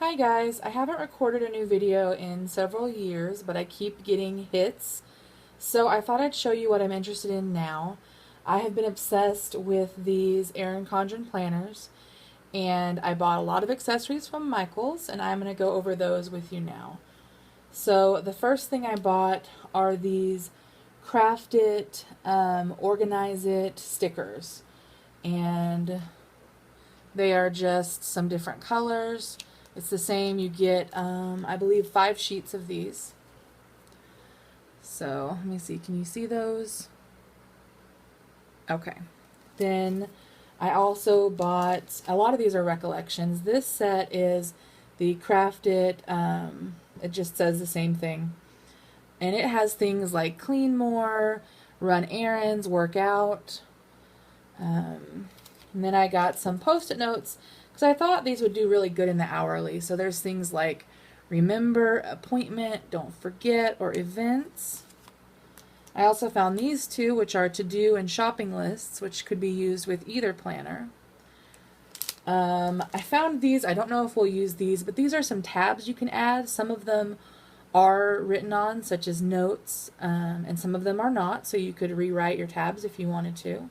Hi guys, I haven't recorded a new video in several years, but I keep getting hits, so I thought I'd show you what I'm interested in now. I have been obsessed with these Erin Condren planners, and I bought a lot of accessories from Michaels, and I'm going to go over those with you now. So the first thing I bought are these Craft It, Organize It stickers, and they are just some different colors. It's the same. You get, I believe, 5 sheets of these. So, let me see. Can you see those? Okay. Then I also bought, a lot of these are Recollections. This set is the Craft It, it just says the same thing. And it has things like clean more, run errands, work out. And then I got some Post-it notes because I thought these would do really good in the hourly. So there's things like remember, appointment, don't forget, or events. I also found these two, which are to-do and shopping lists, which could be used with either planner. I found these, I don't know if we'll use these, but these are some tabs you can add. Some of them are written on, such as notes, and some of them are not, so you could rewrite your tabs if you wanted to.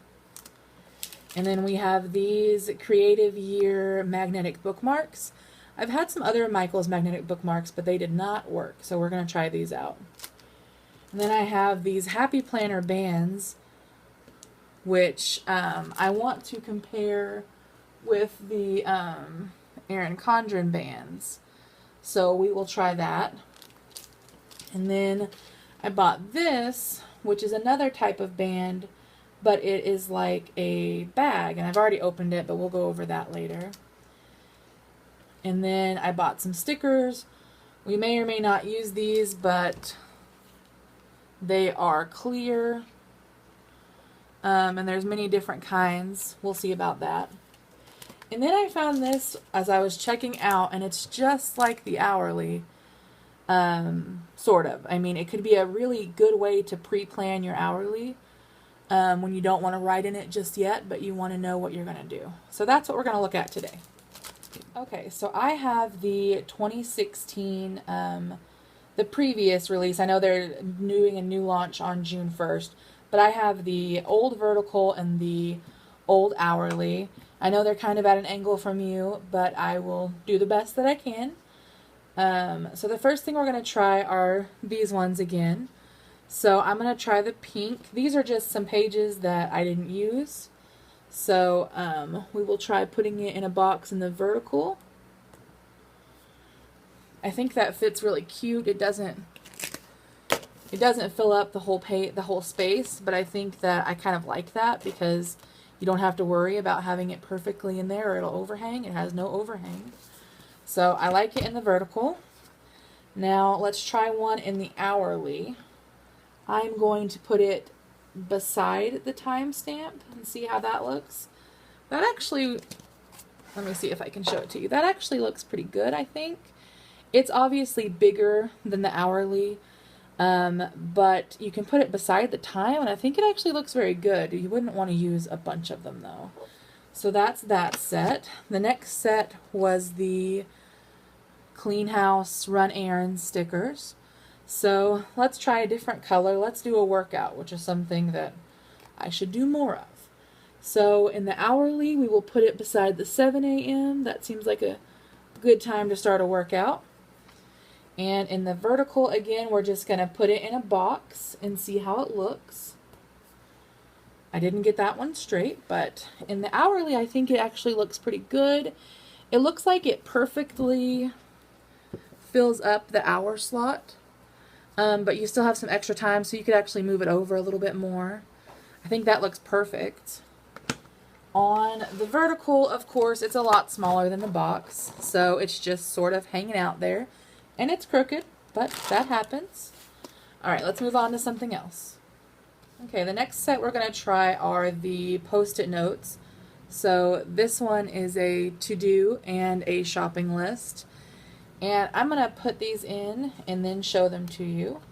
And then we have these Creative Year magnetic bookmarks. I've had some other Michaels magnetic bookmarks, but they did not work, so we're going to try these out. And then I have these Happy Planner bands, which I want to compare with the Erin Condren bands. So we will try that. And then I bought this, which is another type of band, but it is like a bag, and I've already opened it, but we'll go over that later. And then I bought some stickers. We may or may not use these, but they are clear, and there's many different kinds. We'll see about that. And then I found this as I was checking out, and it's just like the hourly, sort of. I mean, it could be a really good way to pre-plan your hourly. When you don't want to write in it just yet, but you want to know what you're going to do. So that's what we're going to look at today. Okay, so I have the 2016, the previous release. I know they're doing a new launch on June 1st, but I have the old vertical and the old hourly. I know they're kind of at an angle from you, but I will do the best that I can. So the first thing we're going to try are these ones again. So I'm going to try the pink. These are just some pages that I didn't use. So we will try putting it in a box in the vertical. I think that fits really cute. It doesn't fill up the whole space, but I think that I kind of like that because you don't have to worry about having it perfectly in there or it'll overhang. It has no overhang. So I like it in the vertical. Now let's try one in the hourly. I'm going to put it beside the timestamp and see how that looks. That actually, let me see if I can show it to you. That actually looks pretty good, I think. It's obviously bigger than the hourly, but you can put it beside the time, and I think it actually looks very good. You wouldn't want to use a bunch of them, though. So that's that set. The next set was the Clean House, Run Errands stickers. So let's try a different color. Let's do a workout, which is something that I should do more of. So in the hourly, we will put it beside the 7 a.m. That seems like a good time to start a workout. And in the vertical, again, we're just going to put it in a box and see how it looks. I didn't get that one straight, but in the hourly, I think it actually looks pretty good. It looks like it perfectly fills up the hour slot. But you still have some extra time, so you could actually move it over a little bit more. I think that looks perfect. On the vertical, of course, it's a lot smaller than the box, so it's just sort of hanging out there. And it's crooked, but that happens. Alright, let's move on to something else. Okay, the next set we're going to try are the Post-it notes. So this one is a to-do and a shopping list. And I'm going to put these in and then show them to you.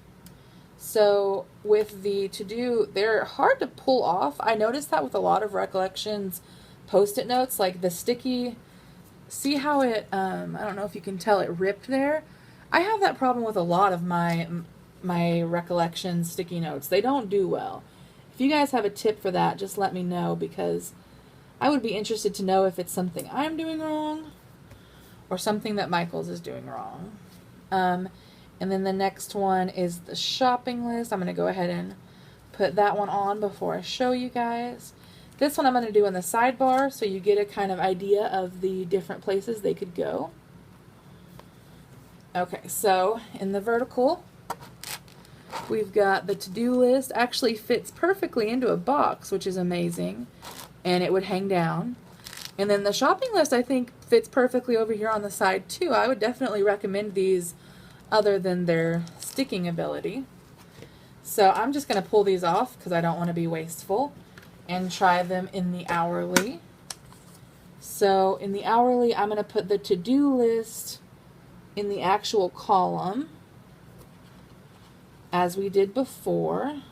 So with the to-do, they're hard to pull off. I noticed that with a lot of Recollections Post-it notes, like the sticky see how it, I don't know if you can tell it ripped there. I have that problem with a lot of my Recollections sticky notes. They don't do well. If you guys have a tip for that, just let me know, because I would be interested to know if it's something I'm doing wrong or something that Michael's is doing wrong. And then the next one is the shopping list. I'm going to go ahead and put that one on before I show you guys. This one I'm going to do in the sidebar so you get a kind of idea of the different places they could go. Okay, so in the vertical, we've got the to-do list. Actually fits perfectly into a box, which is amazing, and it would hang down. And then the shopping list, I think, fits perfectly over here on the side too. I would definitely recommend these other than their sticking ability. So I'm just going to pull these off because I don't want to be wasteful, and try them in the hourly. So in the hourly, I'm going to put the to-do list in the actual column as we did before.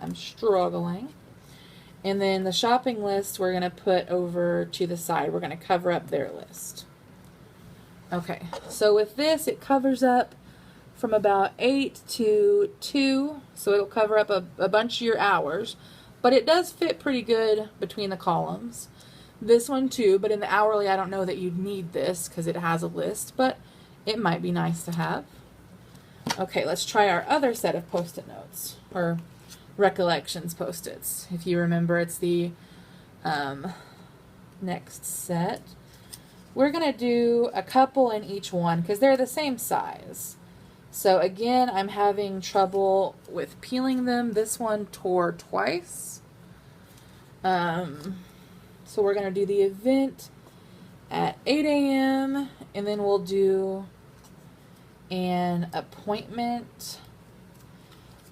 I'm struggling. And then the shopping list we're going to put over to the side. We're going to cover up their list. Okay, so with this, it covers up from about 8 to 2, so it'll cover up a bunch of your hours, but it does fit pretty good between the columns. This one too, but in the hourly, I don't know that you'd need this because it has a list, but it might be nice to have. Okay, let's try our other set of Post-it notes, or Recollections Post-its. If you remember, it's the next set. We're going to do a couple in each one because they're the same size. So again, I'm having trouble with peeling them. This one tore twice. So we're going to do the event at 8 a.m. and then we'll do an appointment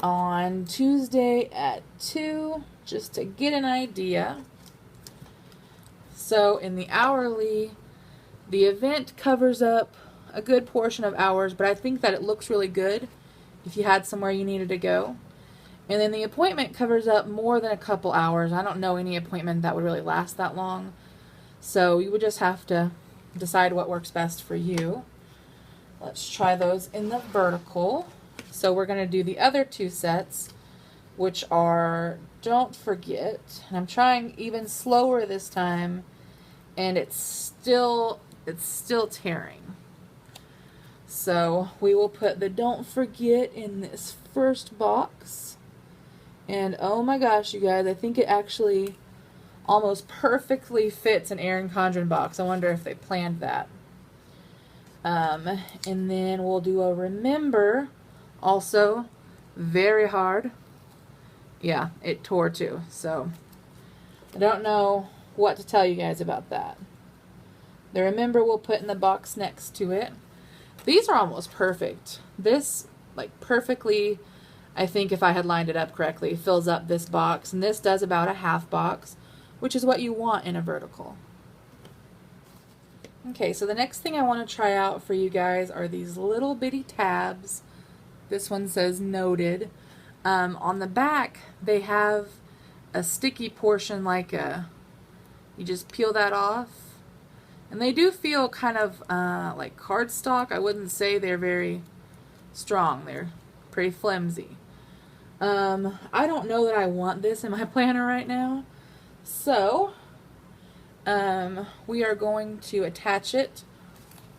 on Tuesday at 2, just to get an idea. So in the hourly, the event covers up a good portion of hours, but I think that it looks really good if you had somewhere you needed to go. And then the appointment covers up more than a couple hours. I don't know any appointment that would really last that long. So you would just have to decide what works best for you. Let's try those in the vertical. So we're going to do the other two sets, which are Don't Forget. And I'm trying even slower this time, and it's still tearing. So we will put the Don't Forget in this first box. And oh my gosh, you guys, I think it actually almost perfectly fits an Erin Condren box. I wonder if they planned that. And then we'll do a Remember. Also, very hard. Yeah, it tore too. So I don't know what to tell you guys about that. The Remember we'll put in the box next to it. These are almost perfect. This, like, perfectly, I think if I had lined it up correctly, fills up this box. And this does about a half box, which is what you want in a vertical. Okay, so the next thing I want to try out for you guys are these little bitty tabs. This one says Noted. On the back, they have a sticky portion like you just peel that off. And they do feel kind of like cardstock. I wouldn't say they're very strong. They're pretty flimsy. I don't know that I want this in my planner right now. So, we are going to attach it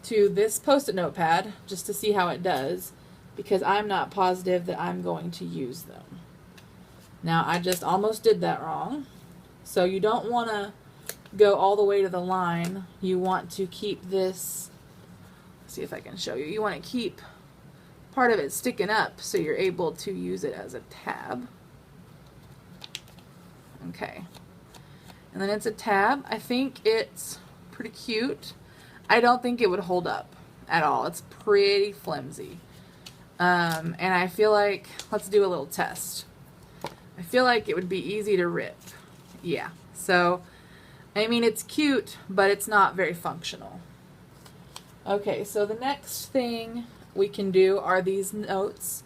to this Post-it notepad just to see how it does, because I'm not positive that I'm going to use them. Now, I just almost did that wrong. So you don't want to go all the way to the line. You want to keep this, let's see if I can show you. You want to keep part of it sticking up so you're able to use it as a tab. Okay. And then it's a tab. I think it's pretty cute. I don't think it would hold up at all. It's pretty flimsy. And I feel like, let's do a little test. I feel like it would be easy to rip. Yeah. So, I mean, it's cute, but it's not very functional. Okay, so the next thing we can do are these notes,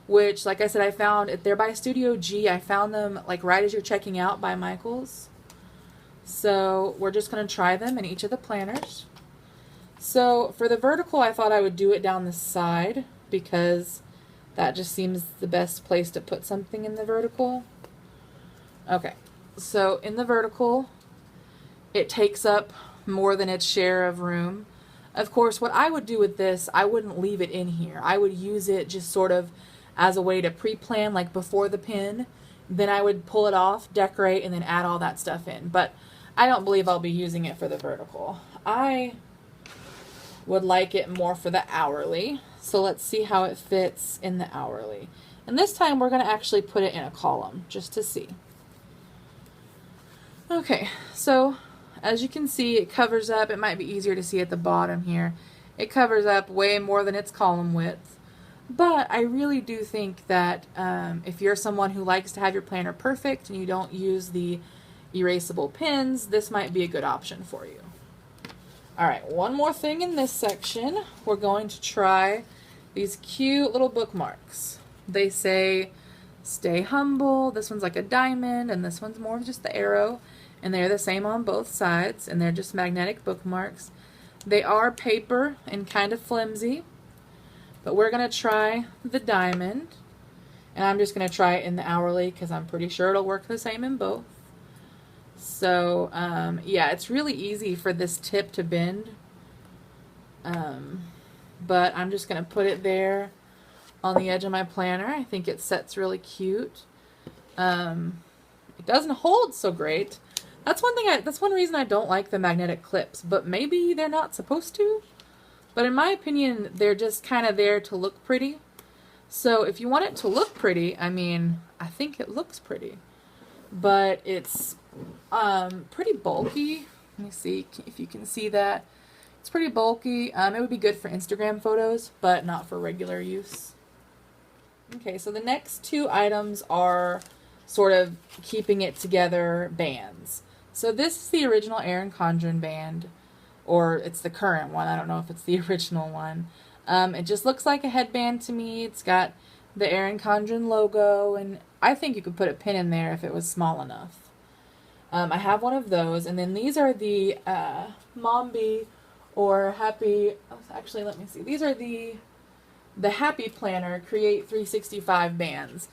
which, like I said, I found, they're by Studio G. I found them like right as you're checking out by Michael's. So we're just going to try them in each of the planners. So for the vertical, I thought I would do it down the side because that just seems the best place to put something in the vertical. Okay, so in the vertical, it takes up more than its share of room. Of course, what I would do with this, I wouldn't leave it in here. I would use it just sort of as a way to pre-plan, like before the pin. Then I would pull it off, decorate, and then add all that stuff in. But I don't believe I'll be using it for the vertical. I would like it more for the hourly. So let's see how it fits in the hourly. And this time we're going to actually put it in a column just to see. Okay, so as you can see, it covers up. It might be easier to see at the bottom here. It covers up way more than its column width. But I really do think that if you're someone who likes to have your planner perfect and you don't use the erasable pins, this might be a good option for you. Alright, one more thing in this section. We're going to try these cute little bookmarks. They say, stay humble. This one's like a diamond, and this one's more of just the arrow. And they're the same on both sides, and they're just magnetic bookmarks. They are paper and kind of flimsy. But we're going to try the diamond, and I'm just going to try it in the hourly because I'm pretty sure it'll work the same in both. So, yeah, it's really easy for this tip to bend, but I'm just going to put it there on the edge of my planner. I think it sets really cute. It doesn't hold so great. That's one reason I don't like the magnetic clips, but maybe they're not supposed to. But in my opinion, they're just kind of there to look pretty. So if you want it to look pretty, I mean, I think it looks pretty. But it's pretty bulky. Let me see if you can see that. It's pretty bulky. It would be good for Instagram photos, but not for regular use. Okay, so the next two items are sort of keeping it together bands. So this is the original Erin Condren band. Or it's the current one. I don't know if it's the original one. It just looks like a headband to me. It's got the Erin Condren logo, and I think you could put a pin in there if it was small enough. I have one of those, and then these are the Mombi or Happy. Actually, let me see. These are the Happy Planner Create 365 bands,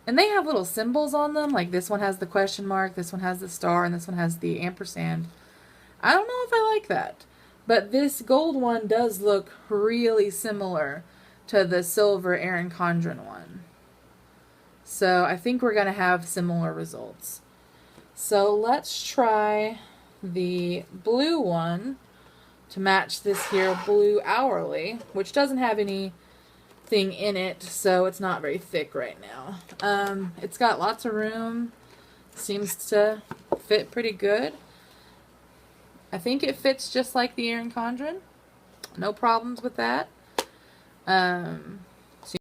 and they have little symbols on them. Like this one has the question mark, this one has the star, and this one has the ampersand. I don't know if I like that, but this gold one does look really similar to the silver Erin Condren one. So I think we're going to have similar results. So let's try the blue one to match this here blue hourly, which doesn't have anything in it, so it's not very thick right now. It's got lots of room, seems to fit pretty good. I think it fits just like the Erin Condren. No problems with that.